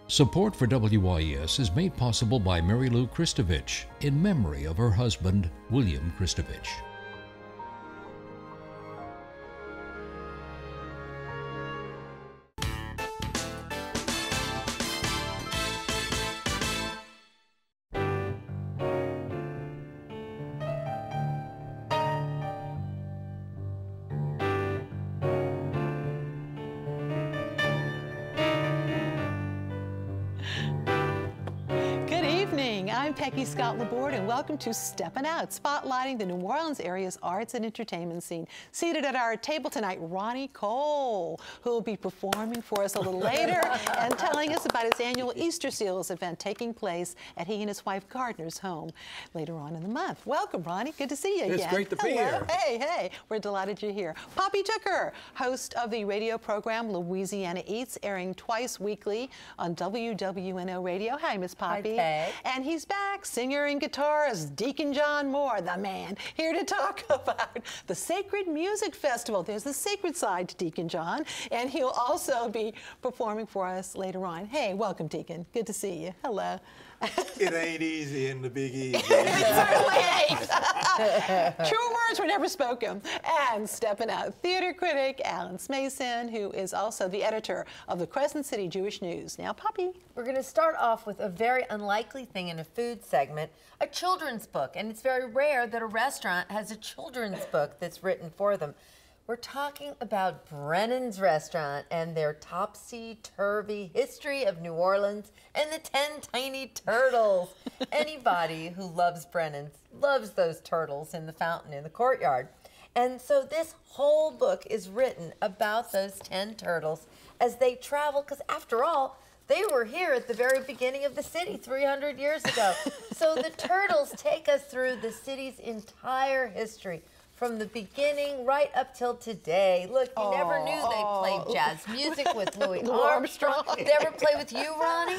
Support for WYES is made possible by Mary Lou Kristovich in memory of her husband, William Kristovich. I'm Peggy Scott Laborde, and welcome to Steppin Out, spotlighting the New Orleans area's arts and entertainment scene. Seated at our table tonight, Ronnie Kole, who will be performing for us a little later and telling us about his annual Easter Seals event taking place at he and his wife Gardner's home later on in the month. Welcome, Ronnie. Good to see you again. It's great to be here. Hey, hey. We're delighted you're here. Poppy Tucker, host of the radio program Louisiana Eats, airing twice weekly on WWNO Radio. Hi, Miss Poppy. Hi, Peg. And he's back, singer and guitarist Deacon John Moore, the man, here to talk about the Sacred Music Festival. There's the sacred side to Deacon John, and he'll also be performing for us later on. Hey, welcome, Deacon. Good to see you. Hello. It ain't easy in the Big Easy. It certainly ain't. True words were never spoken. And stepping out, theater critic Alan Smason, who is also the editor of the Crescent City Jewish News. Now, Poppy. We're going to start off with a very unlikely thing in a food segment, a children's book. And it's very rare that a restaurant has a children's book that's written for them. We're talking about Brennan's Restaurant and their topsy-turvy history of New Orleans and the 10 tiny turtles. Anybody who loves Brennan's loves those turtles in the fountain in the courtyard. And so this whole book is written about those 10 turtles as they travel, because after all, they were here at the very beginning of the city 300 years ago. So the turtles take us through the city's entire history, from the beginning right up till today. Look, you never knew they played jazz music with Louis Armstrong. Did they ever play with you, Ronnie?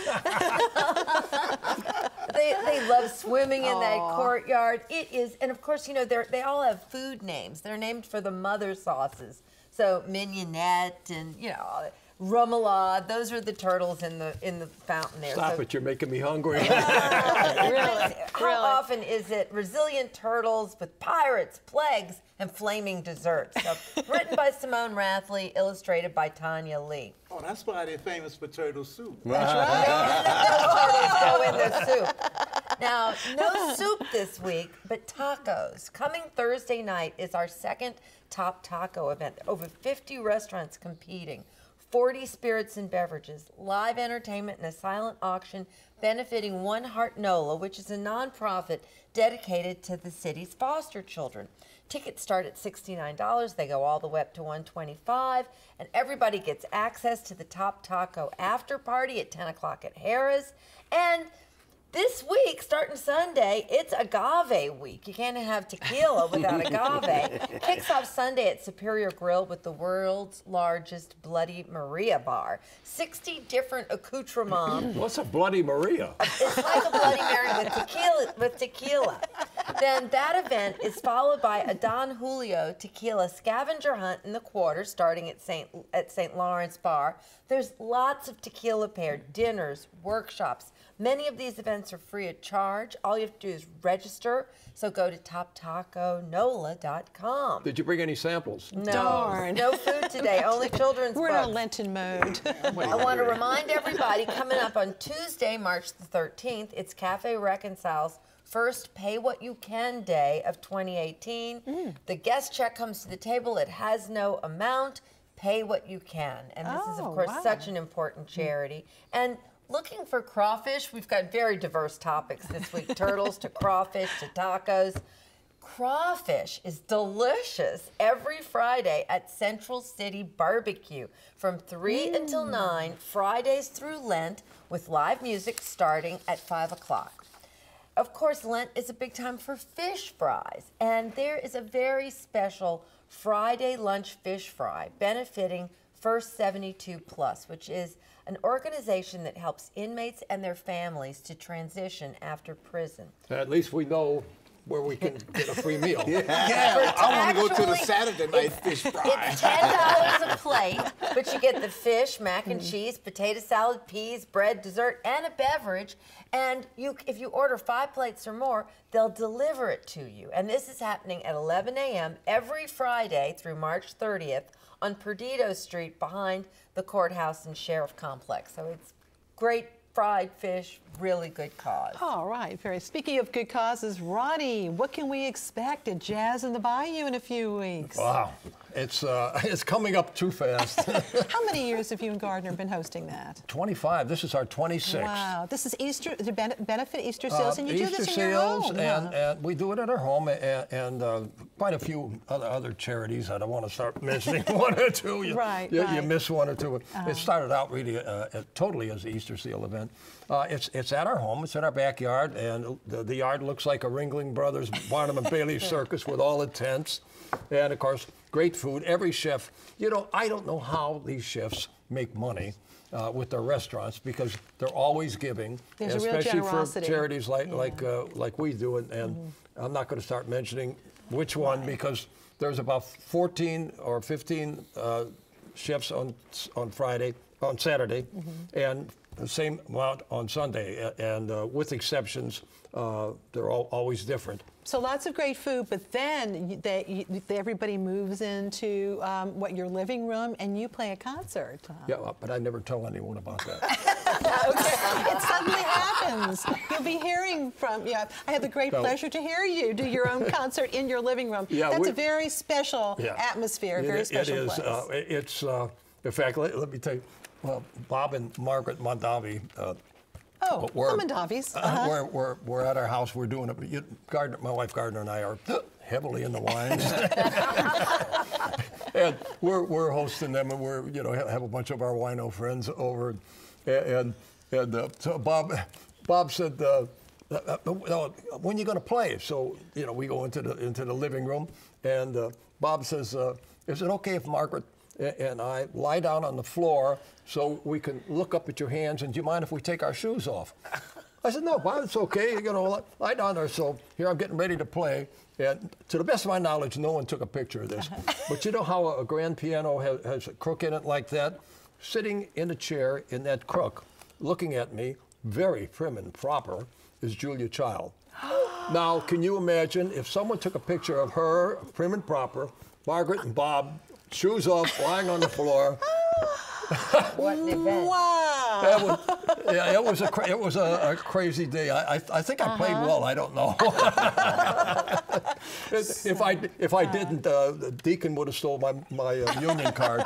they love swimming in that courtyard. It is, and of course, you know, they all have food names. They're named for the mother sauces. So mignonette and, you know, remoulade, those are the turtles in the fountain there. Stop it, you're making me hungry. Really? How often is it resilient turtles with pirates, plagues, and flaming desserts? So, written by Simone Rathley, illustrated by Tanya Lee. Oh, that's why they're famous for turtle soup. That's right. Those turtles go in the soup. Now, no soup this week, but tacos. Coming Thursday night is our second Top Taco event. Over 50 restaurants competing. 40 spirits and beverages, live entertainment, and a silent auction benefiting One Heart NOLA, which is a nonprofit dedicated to the city's foster children. Tickets start at $69. They go all the way up to $125, and everybody gets access to the Top Taco after party at 10 o'clock at Harrah's. And this week, starting Sunday, it's agave week. You can't have tequila without agave. Kicks off Sunday at Superior Grill with the world's largest Bloody Maria bar. 60 different accoutrements. What's a Bloody Maria? It's like a Bloody Mary with tequila. Then that event is followed by a Don Julio tequila scavenger hunt in the quarter, starting at St. Lawrence Bar. There's lots of tequila paired dinners, workshops. Many of these events are free of charge. All you have to do is register. So go to toptaconola.com. Did you bring any samples? No. Darn. No food today, only children's We're in books. a Lenten mode. I want to remind everybody, coming up on Tuesday, March the 13th, it's Cafe Reconcile's first Pay What You Can Day of 2018. The guest check comes to the table. It has no amount. Pay what you can. And this is, of course, such an important charity. And looking for crawfish, we've got very diverse topics this week. Turtles to crawfish to tacos. Crawfish is delicious every Friday at Central City Barbecue from 3 until 9, Fridays through Lent, with live music starting at 5 o'clock. Of course, Lent is a big time for fish fries, and there is a very special Friday lunch fish fry benefiting First 72 Plus, which is an organization that helps inmates and their families to transition after prison. At least we know where we can get a free meal. Yeah, I want to go to the Actually, Saturday night fish fry. It's $10 a plate, but you get the fish, mac and cheese, potato salad, peas, bread, dessert, and a beverage. And if you order 5 plates or more, they'll deliver it to you. And this is happening at 11 a.m. every Friday through March 30th on Perdido Street behind the courthouse and sheriff complex. So it's great fried fish, really good cause. All right, speaking of good causes, Ronnie, what can we expect at Jazz in the Bayou in a few weeks? Wow, it's coming up too fast. How many years have you and Gardner been hosting that? 25. This is our 26th. Wow, this is Easter, the benefit Easter sales, and you do Easter this in your home. and we do it at our home, and quite a few other charities. I don't want to start mentioning one or two. You miss one or two. It started out really totally as an Easter seal event. It's at our home. It's in our backyard, and the yard looks like a Ringling Brothers Barnum and Bailey circus with all the tents, and of course, great food. Every chef, I don't know how these chefs make money with their restaurants because they're always giving, There's a real especially for generosity. charities like we do. And I'm not going to start mentioning which one because there's about 14 or 15 chefs on Saturday, and the same amount on Sunday, and with exceptions, they're always different. So lots of great food, but then everybody moves into your living room, and you play a concert. Yeah, but I never tell anyone about that. Okay. It suddenly happens. You'll be hearing from. Yeah, I had the great pleasure to hear you do your own concert in your living room. Yeah, that's a very special atmosphere, a very special it is. place. It's in fact. Let me tell you. Well, Bob and Margaret Mondavi. Mondavis. We're at our house. We're doing it. My wife Gardner and I are heavily in the wines, and we're hosting them, and we're have a bunch of our wino friends over, and so Bob said, when are you going to play? So we go into the living room, and Bob says, is it okay if Margaret and I lie down on the floor so we can look up at your hands, and do you mind if we take our shoes off? I said, no, Bob, it's okay. Lie down there. So here I'm getting ready to play. And to the best of my knowledge, no one took a picture of this. But you know how a grand piano has a crook in it like that? Sitting in a chair in that crook, looking at me, very prim and proper, is Julia Child. Now, can you imagine if someone took a picture of her, prim and proper, Margaret and Bob, shoes off, lying on the floor? What an event. Wow. It was a crazy day. I think I played well. I don't know. If I didn't, Deacon would have stole my union card.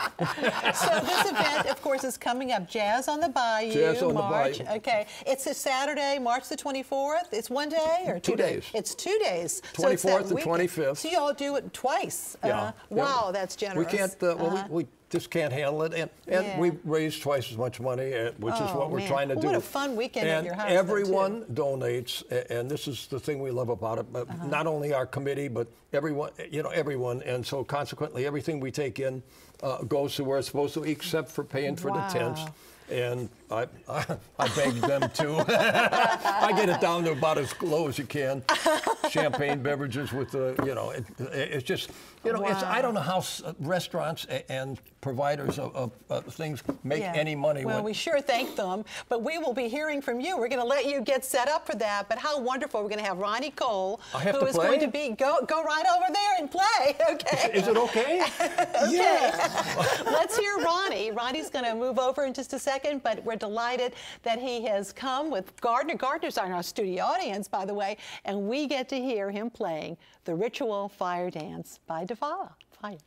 So this event, of course, is coming up. Jazz on the Bayou. Jazz on March. the Bayou. Okay. It's a Saturday, March the 24th. It's one day or 2 days? It's 2 days. 24th and 25th. So you all do it twice. Yeah. Wow, that's generous. We can't. We just can't handle it, and we raise twice as much money, which is what we're trying to do. What a fun weekend at your house. Everyone donates, and this is the thing we love about it. Not only our committee, but everyone. Everyone, and so consequently, everything we take in goes to where it's supposed to, except for paying for the tents. And I beg them to. I get it down to about as low as you can. Champagne beverages with it's just, I don't know how restaurants and providers of things make any money. Well, we sure thank them, but we will be hearing from you. We're going to let you get set up for that, but how wonderful. We're going to have Ronnie Kole, who is going to be, go right over there and play, okay? Is it okay? Okay. Yeah. Let's hear Ronnie. Ronnie's going to move over in just a second, but we're delighted that he has come with Gardner. Gardner's in our studio audience, by the way, and we get to hear him playing the Ritual Fire Dance by Devala. Fire.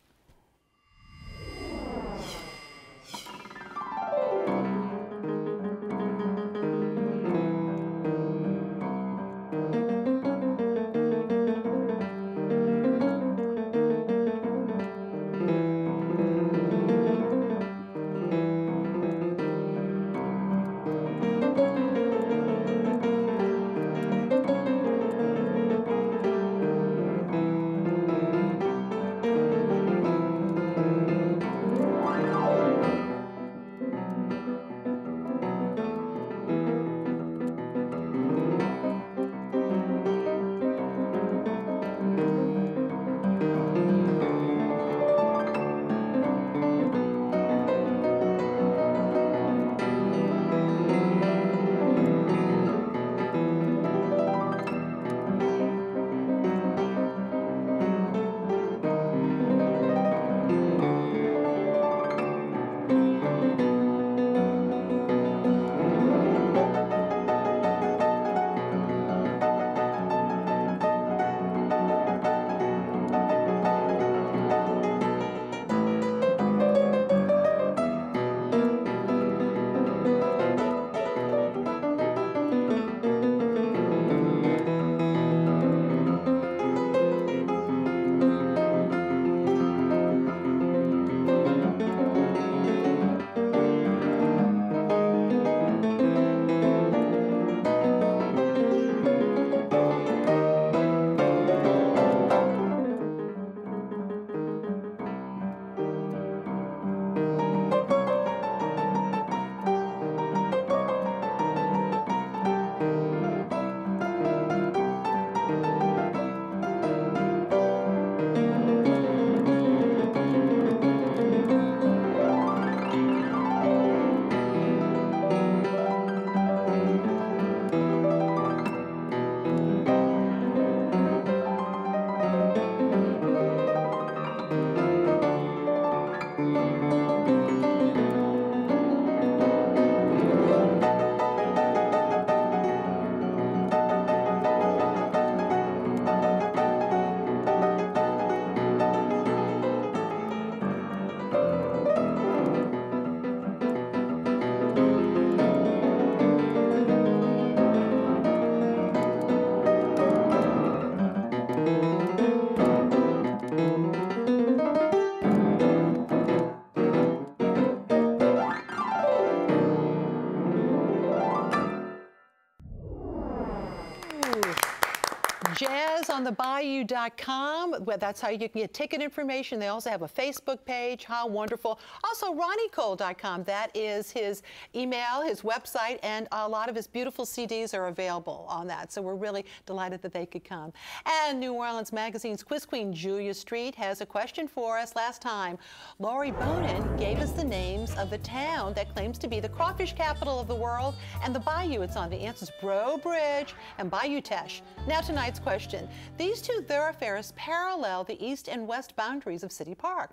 jazzonthebayou.com. Well, that's how you can get ticket information. They also have a Facebook page. How wonderful. Also, RonnieKole.com. That is his email, his website, and a lot of his beautiful CDs are available on that. So we're really delighted that they could come. And New Orleans Magazine's quiz queen, Julia Street, has a question for us. Last time, Laurie Bonin gave us the names of the town that claims to be the crawfish capital of the world and the bayou it's on. The answers Breaux Bridge and Bayou Teche. Now tonight's question. These two thoroughfares parallel the east and west boundaries of City Park.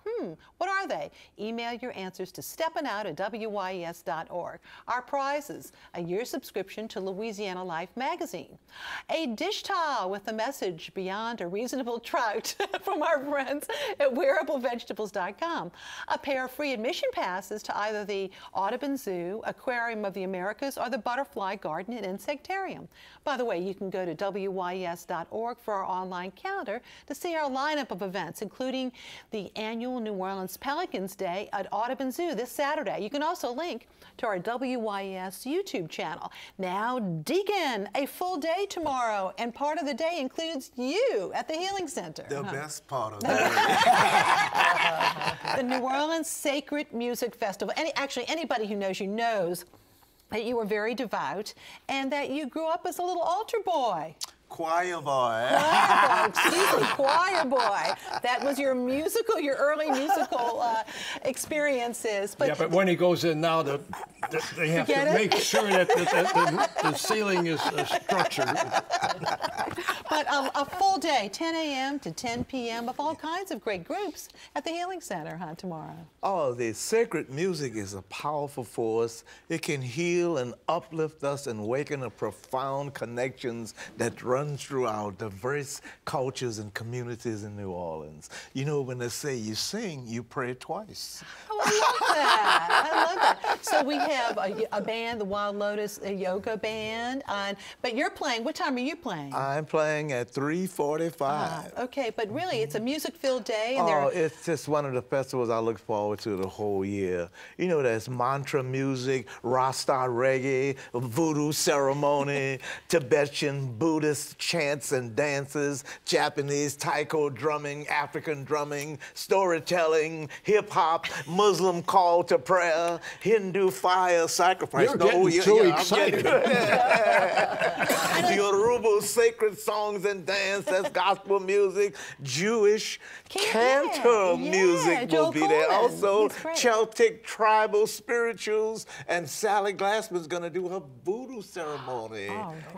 What are they? Email your answers to steppinout@wyes.org. Our prizes, a year subscription to Louisiana Life magazine, a dish towel with the message Beyond a Reasonable Trout from our friends at wearablevegetables.com, a pair of free admission passes to either the Audubon Zoo, Aquarium of the Americas, or the Butterfly Garden and Insectarium. By the way, you can go to wyes.org for our online calendar to see our lineup of events, including the annual New Orleans Pelicans Day at Audubon Zoo this Saturday. You can also link to our WYS YouTube channel. Now, Deacon, a full day tomorrow, and part of the day includes you at the Healing Center. The best part of the day. The New Orleans Sacred Music Festival. Actually, anybody who knows you knows that you were very devout and that you grew up as a little altar boy. Choir boy. Choir boy, excuse me, choir boy. That was your musical, your early musical experiences. Yeah, but when he goes in now, they have to make sure that the ceiling is structured. But a full day, 10 a.m. to 10 p.m. of all kinds of great groups at the Healing Center tomorrow. Oh, the sacred music is a powerful force. It can heal and uplift us and awaken a profound connections that run through our diverse cultures and communities in New Orleans. You know, when they say you sing, you pray twice. Oh, I love that. I love that. So we have a band, the Wild Lotus Yoga Band, but you're playing, what time are you playing? I'm playing at 3:45. Okay, but really, it's a music-filled day. And it's just one of the festivals I look forward to the whole year. You know, there's mantra music, Rasta reggae, voodoo ceremony, Tibetan Buddhist chants and dances, Japanese taiko drumming, African drumming, storytelling, hip-hop, Muslim call to prayer, Hindu fire sacrifice. You're getting too excited. Yoruba sacred songs and dance, that's gospel music, Jewish cantor music will be there. Also, Celtic tribal spirituals, and Sally Glassman's going to do her voodoo ceremony.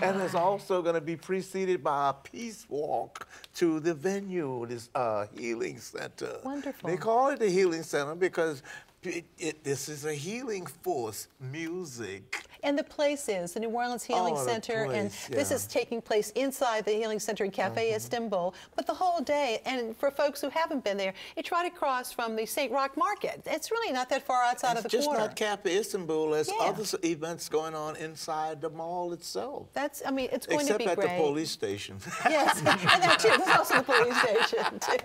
And it's also going to be preceded by a peace walk to the venue, this Healing Center. Wonderful. They call it the Healing Center because this is a healing force, music. And the place is the New Orleans Healing Center, and this is taking place inside the Healing Center in Cafe Istanbul. But the whole day, and for folks who haven't been there, it's right across from the St. Roch Market. It's really not that far outside of the It's just quarter. not Cafe Istanbul. There's other events going on inside the mall itself. That's, I mean, it's going to be great. Except at the police station. Yes, and that too. There's also the police station too.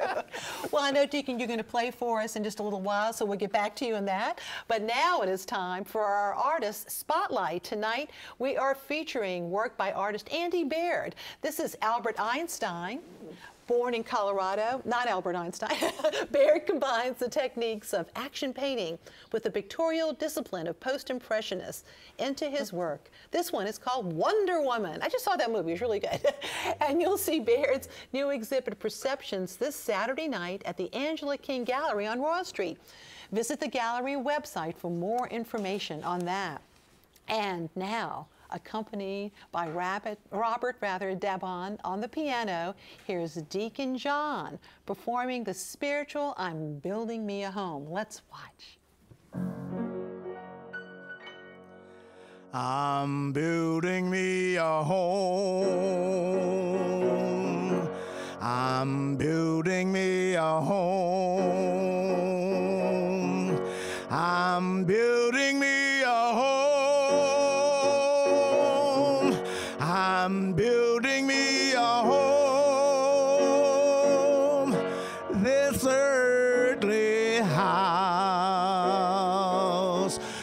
Well, I know, Deacon, you're going to play for us in just a little while, so we'll get back to you in that. But now it is time for our Artist Spotlight. Tonight, we are featuring work by artist Andy Baird. This is Albert Einstein. Born in Colorado, not Albert Einstein, Baird combines the techniques of action painting with the pictorial discipline of post-impressionists into his work. This one is called Wonder Woman. I just saw that movie, it's really good. And you'll see Baird's new exhibit, Perceptions, this Saturday night at the Angela King Gallery on Royal Street. Visit the gallery website for more information on that. And now, accompanied by Robert Dabon on the piano, here's Deacon John performing the spiritual I'm Building Me a Home. Let's watch. I'm building me a home. I'm building me a home. I'm building me a home. I'm building me a home. This earthly house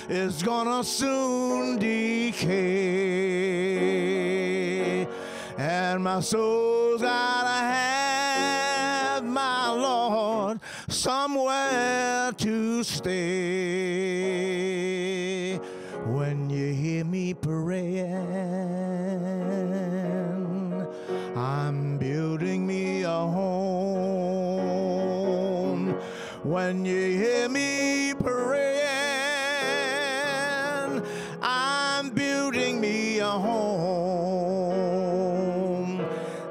is gonna soon decay, and my soul's gotta have, my Lord, somewhere to stay. When you hear me praying, I'm building me a home. When you hear me praying, I'm building me a home.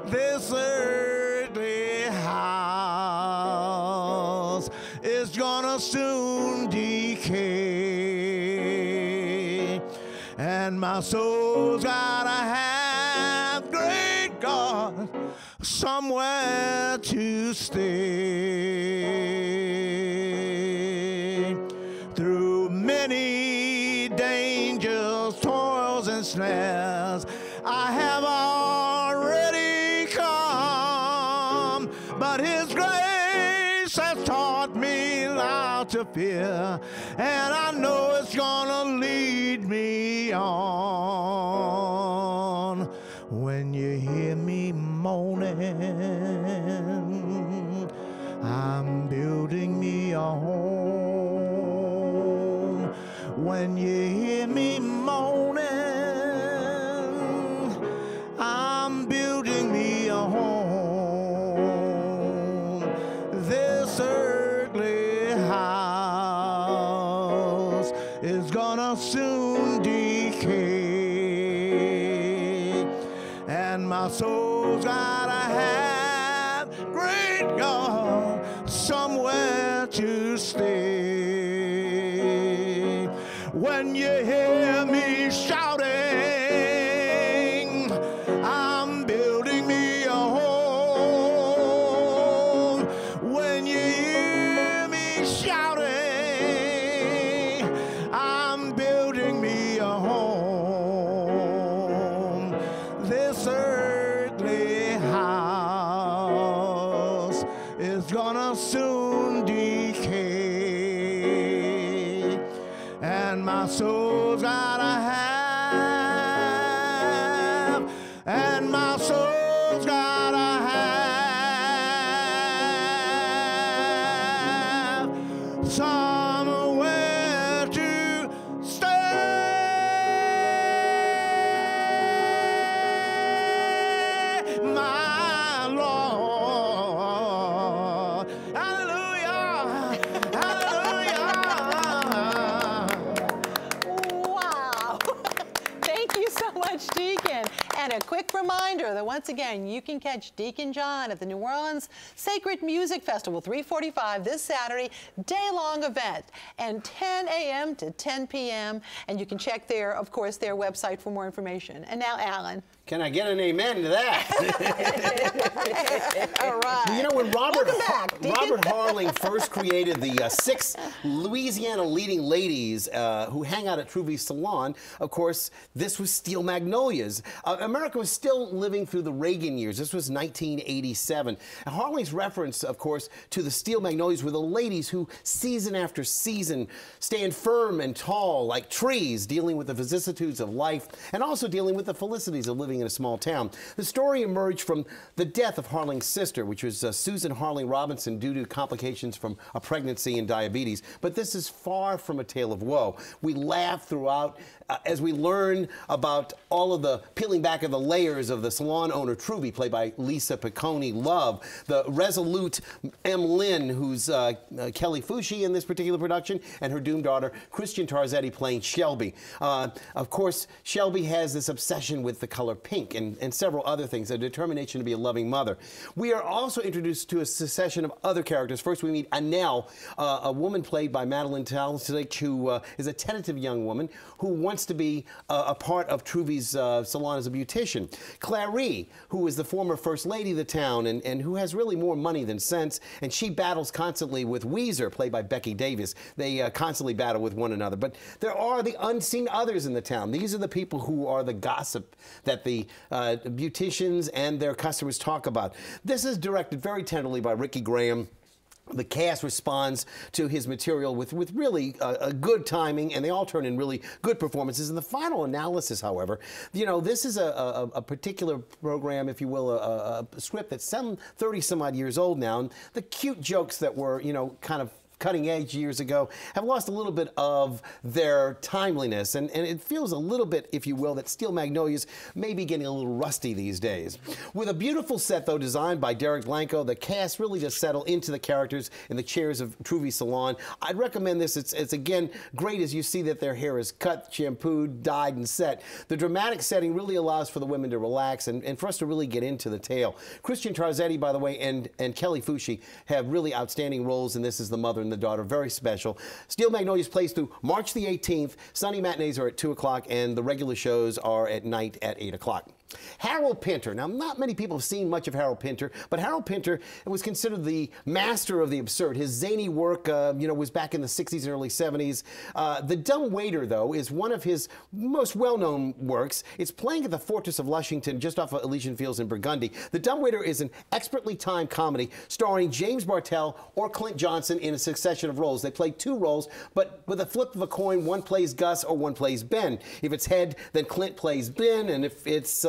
This earthly house is gonna soon decay, and my soul's gotta have, great God, somewhere to stay. Through many dangers, toils, and snares, I have already come, but His grace has taught me not to fear, and I know it's gonna lead me on. When you hear me moaning, I'm building me a home. When you hear me moaning, I'm building me a home. This earthly house is gonna soon decay, and my soul's gotta have, great God, somewhere to stay. When you hear me shouting, I'm building me a home. When you hear me shouting, I'm building me a home. This earthly house is gonna soon decay, and my soul's gotta have, and my soul's gotta have, somewhere to stay, my Lord. Hallelujah, hallelujah. Wow. Thank you so much, Deacon. And a quick reminder that once again, you can catch Deacon John at the New Orleans Sacred Music Festival, 3:45 this Saturday, day-long event, and 10 a.m. to 10 p.m. And you can check their, of course, their website for more information. And now, Alan. Can I get an amen to that? All right. You know, when Robert Deacon. Harling first created the 6 Louisiana leading ladies who hang out at Trouvy's Salon, of course, this was Steel Magnolias. America was still living through the Reagan years. This was 1987. And Harling's reference, of course, to the Steel Magnolias were the ladies who, season after season, stand firm and tall like trees, dealing with the vicissitudes of life and also dealing with the felicities of living in a small town. The story emerged from the death of Harling's sister, which was Susan Harling Robinson, due to complications from a pregnancy and diabetes. But this is far from a tale of woe. We laugh throughout as we learn about all of the peeling back of the layers of the salon owner Truvy, played by Lisa Piccone Love, the resolute M. Lynn, who's Kelly Fushi in this particular production, and her doomed daughter Christian Tarzetti playing Shelby. Of course, Shelby has this obsession with the color pink and several other things, a determination to be a loving mother. We are also introduced to a succession of other characters. First, we meet Annelle, a woman played by Madeline Talsich, who is a tentative young woman who wants to be a part of Truvy's salon as a beautician. Clary, who is the former first lady of the town and who has really more money than sense, and she battles constantly with Weezer, played by Becky Davis. They constantly battle with one another. But there are the unseen others in the town. These are the people who are the gossip that the beauticians and their customers talk about. This is directed very tenderly by Ricky Graham. The cast responds to his material with really a good timing, and they all turn in really good performances. In the final analysis, however, you know, this is a particular program, if you will, a script that's some 30-some-odd years old now, and the cute jokes that were, you know, kind of cutting edge years ago have lost a little bit of their timeliness, and it feels a little bit, if you will, that Steel Magnolias may be getting a little rusty these days. With a beautiful set, though, designed by Derek Blanco, the cast really just settle into the characters in the chairs of Truvy Salon. I'd recommend this. It's again great as you see that their hair is cut, shampooed, dyed, and set. The dramatic setting really allows for the women to relax and for us to really get into the tale. Christian Tarzetti, by the way, and Kelly Fushi have really outstanding roles in this as the mother and the daughter. Very special. Steel Magnolias plays through March the 18th. Sunday matinees are at 2 o'clock, and the regular shows are at night at 8 o'clock. Harold Pinter. Now, not many people have seen much of Harold Pinter, but Harold Pinter was considered the master of the absurd. His zany work, you know, was back in the 60s and early 70s. The Dumb Waiter, though, is one of his most well-known works. It's playing at the Fortress of Lushington, just off of Elysian Fields in Burgundy. The Dumb Waiter is an expertly timed comedy starring James Bartell or Clint Johnson in a succession of roles. They play 2 roles, but with a flip of a coin, one plays Gus or one plays Ben. If it's head, then Clint plays Ben, and if it's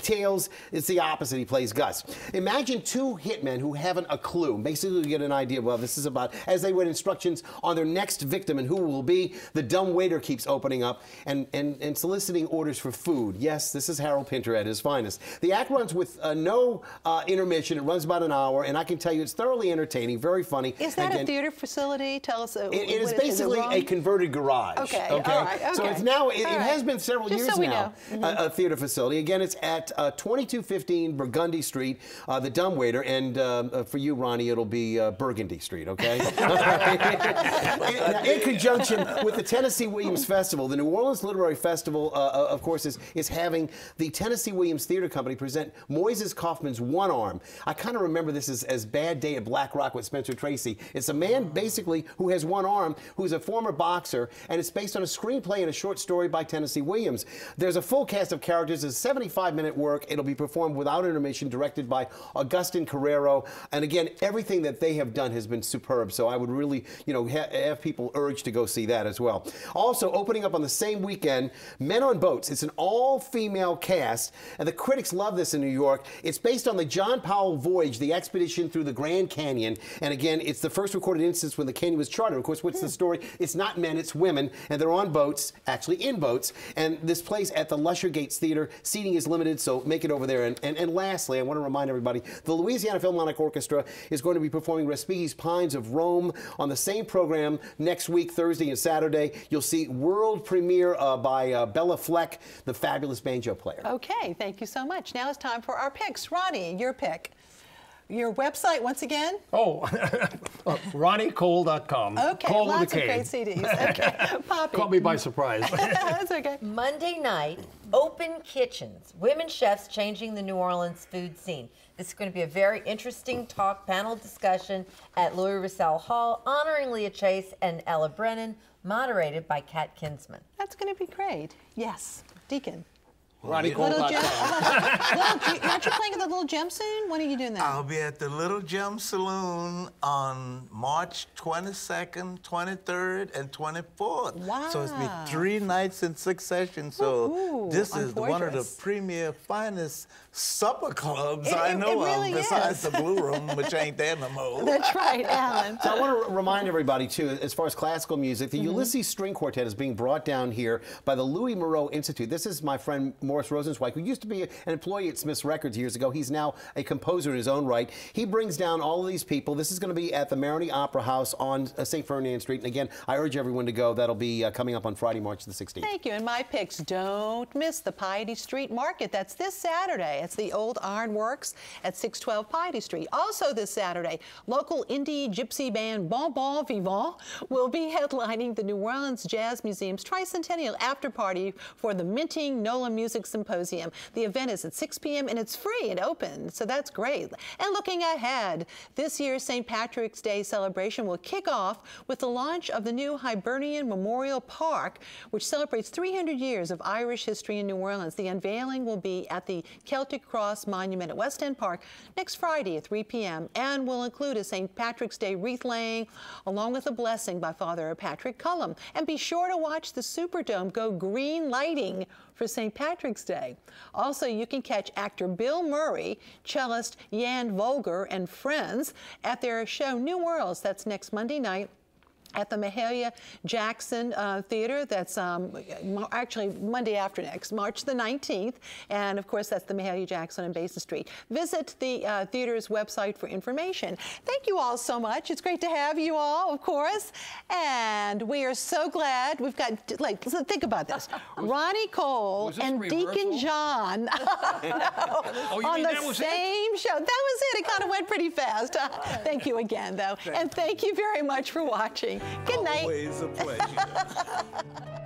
tails, it's the opposite. He plays Gus. Imagine 2 hitmen who haven't a clue. Basically, you get an idea of what this is about. As they wait instructions on their next victim and who will be, the Dumb Waiter keeps opening up and soliciting orders for food. Yes, this is Harold Pinter at his finest. The act runs with no intermission. It runs about an hour, and I can tell you it's thoroughly entertaining, very funny. Is that a theater facility? Tell us. It is basically a converted garage. Okay. All right. Okay. So it's now, it has been several years so now, a theater facility. Again, it's at 2215 Burgundy Street, the Dumb Waiter, and for you, Ronnie, it'll be Burgundy Street, okay? in conjunction with the Tennessee Williams Festival, the New Orleans Literary Festival, of course, is having the Tennessee Williams Theater Company present Moises Kaufman's One Arm. I kind of remember this as Bad Day at Black Rock with Spencer Tracy. It's a man, basically, who has one arm, who's a former boxer, and it's based on a screenplay and a short story by Tennessee Williams. There's a full cast of characters. It's a 75-minute work. It'll be performed without intermission, directed by Augustin Carrero. And again, everything that they have done has been superb. So I would really, you know, have people urged to go see that as well. Also, opening up on the same weekend, Men on Boats. It's an all-female cast, and the critics love this in New York. It's based on the John Powell voyage, the expedition through the Grand Canyon. And again, it's the first recorded instance when the canyon was charted. Of course, what's the story? It's not men, it's women, and they're on boats, actually in boats. And this plays at the Lusher Gates Theater. Seating is limited, so make it over there. And lastly, I want to remind everybody, the Louisiana Philharmonic Orchestra is going to be performing Respighi's Pines of Rome on the same program next week, Thursday and Saturday. You'll see world premiere by Bella Fleck, the fabulous banjo player. Okay, thank you so much. Now it's time for our picks. Ronnie, your pick. Your website, once again? Oh, RonnieKole.com. Okay, Kole lots with of a K. great CDs. Okay, Poppy. Caught me by surprise. That's okay. Monday night, Open Kitchens, women chefs changing the New Orleans food scene. This is going to be a very interesting talk panel discussion at Louis Russell Hall, honoring Leah Chase and Ella Brennan, moderated by Kat Kinsman. That's going to be great. Yes, Deacon. RonnieKole.com. Aren't you playing at the Little Gem soon? When are you doing that? I'll be at the Little Gem Saloon on March 22nd, 23rd, and 24th. Wow. So it's been 3 nights in succession. So this is one of the premier, finest supper clubs I know really of, besides is. the Blue Room, which ain't there no more. That's right, Alan. So I want to remind everybody, too, as far as classical music, the Ulysses String Quartet is being brought down here by the Louis Moreau Institute. This is my friend Morris Rosenzweig, who used to be an employee at Smith's Records years ago. He's now a composer in his own right. He brings down all of these people. This is going to be at the Marigny Opera House on St. Ferdinand Street. And again, I urge everyone to go. That'll be coming up on Friday, March the 16th. Thank you. And my picks, don't miss the Piety Street Market. That's this Saturday. It's the Old Iron Works at 612 Piety Street. Also this Saturday, local indie gypsy band Bon Bon Vivant will be headlining the New Orleans Jazz Museum's tricentennial after party for the Minting NOLA Music Music Symposium. The event is at 6 p.m. and it's free and open, so that's great. And looking ahead, this year's St. Patrick's Day celebration will kick off with the launch of the new Hibernian Memorial Park, which celebrates 300 years of Irish history in New Orleans. The unveiling will be at the Celtic Cross Monument at West End Park next Friday at 3 p.m. and will include a St. Patrick's Day wreath laying, along with a blessing by Father Patrick Cullum. And be sure to watch the Superdome go green lighting for St. Patrick's Day. Also, you can catch actor Bill Murray, cellist Jan Volger, and friends at their show New Worlds. That's next Monday night at the Mahalia Jackson Theater. That's actually Monday after next, March the 19th. And of course, that's the Mahalia Jackson on Basin Street. Visit the theater's website for information. Thank you all so much. It's great to have you all, of course. And we are so glad we've got, like, so think about this. Ronnie Kole and Deacon John on the same show. That was it. It kind of went pretty fast. Thank you again, though. And thank you very much for watching. Good night. Always a pleasure.